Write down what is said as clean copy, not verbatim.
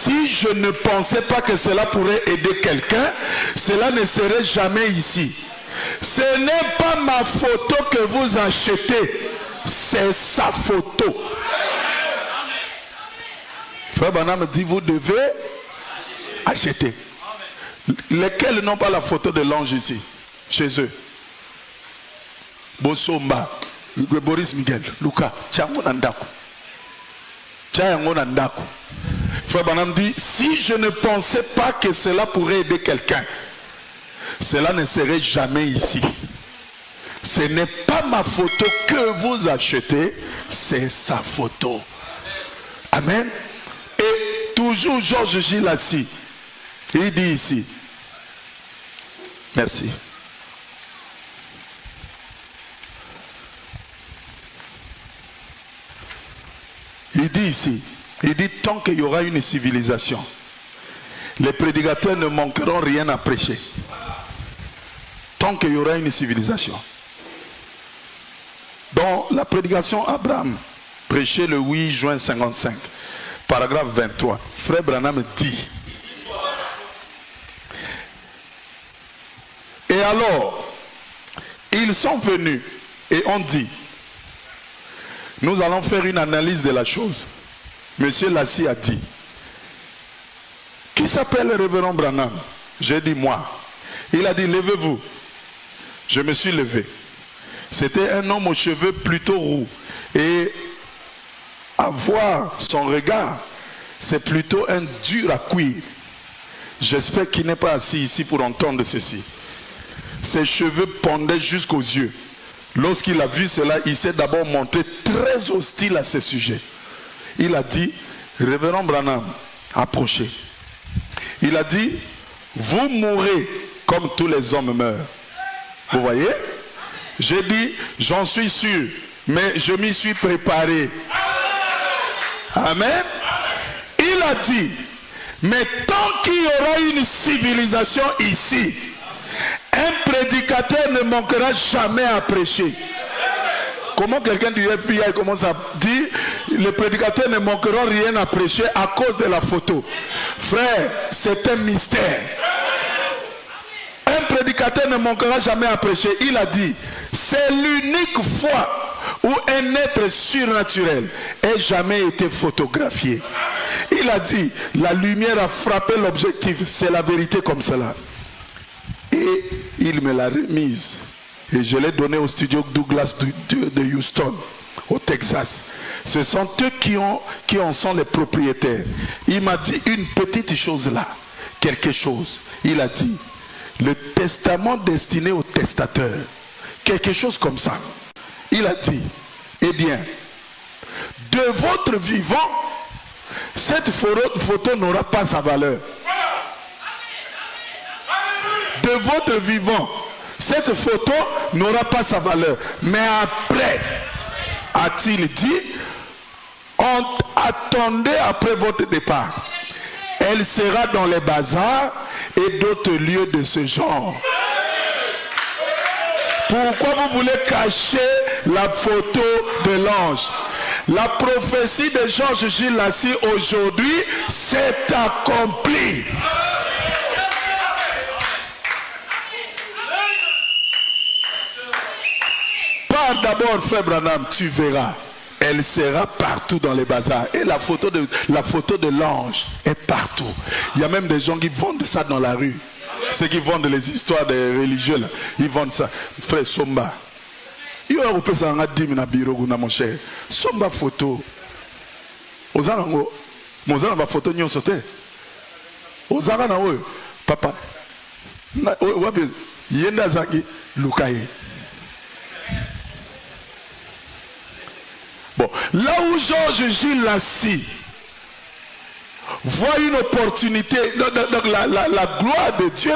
si je ne pensais pas que cela pourrait aider quelqu'un, cela ne serait jamais ici. Ce n'est pas ma photo que vous achetez, c'est sa photo. Frère Branham dit, vous devez acheter. Lesquels n'ont pas la photo de l'ange ici, chez eux? Bosomba, Boris Miguel, Luca, Tchango Nandaku. Tchango Nandaku. Frère Branham dit, si je ne pensais pas que cela pourrait aider quelqu'un, cela ne serait jamais ici. Ce n'est pas ma photo que vous achetez, c'est sa photo. Amen. Et toujours Georges Gilassi, il dit ici, merci. Il dit ici, il dit tant qu'il y aura une civilisation, les prédicateurs ne manqueront rien à prêcher. Tant qu'il y aura une civilisation. Dans la prédication Abraham, prêché le 8 juin 55, paragraphe 23, Frère Branham dit, et alors, ils sont venus et ont dit, nous allons faire une analyse de la chose. Monsieur Lassie a dit, qui s'appelle le révérend Branham? J'ai dit moi. Il a dit, levez-vous. Je me suis levé. C'était un homme aux cheveux plutôt roux. Et à voir son regard, c'est plutôt un dur à cuire. J'espère qu'il n'est pas assis ici pour entendre ceci. Ses cheveux pendaient jusqu'aux yeux. Lorsqu'il a vu cela, il s'est d'abord montré très hostile à ce sujet. Il a dit, révérend Branham, approchez. Il a dit, vous mourrez comme tous les hommes meurent. Vous voyez? J'ai dit, j'en suis sûr, mais je m'y suis préparé. Amen. Il a dit, mais tant qu'il y aura une civilisation ici, un prédicateur ne manquera jamais à prêcher. Comment quelqu'un du FBI commence à dire, les prédicateurs ne manqueront rien à prêcher à cause de la photo? Frère, c'est un mystère. Un prédicateur ne manquera jamais à prêcher. Il a dit, c'est l'unique fois où un être surnaturel ait jamais été photographié. Il a dit, la lumière a frappé l'objectif, c'est la vérité comme cela. Et il me l'a remise. Et je l'ai donnée au studio Douglas de Houston, au Texas. Ce sont eux qui en sont les propriétaires. Il m'a dit une petite chose là, quelque chose. Il a dit, le testament destiné au testateur, quelque chose comme ça. Il a dit, eh bien, de votre vivant, cette photo n'aura pas sa valeur. De votre vivant, cette photo n'aura pas sa valeur. Mais après, a-t-il dit, attendez après votre départ. Elle sera dans les bazars et d'autres lieux de ce genre. Pourquoi vous voulez cacher la photo de l'ange? La prophétie de Georges Gilassi aujourd'hui s'est accomplie. Pars d'abord, frère Branham, tu verras. Elle sera partout dans les bazars. Et la photo de l'ange est partout. Il y a même des gens qui vendent ça dans la rue. Ceux qui vendent les histoires des religieux, là, ils vendent ça. Frère Somba. Il y a un peu de bureau, mon cher. Somba photo. Ozana ba photo nyon sote. Ozana na we. Papa. Yenda zaki lukaye. Bon, là où Georges Gilassi voit une opportunité, donc la gloire de Dieu,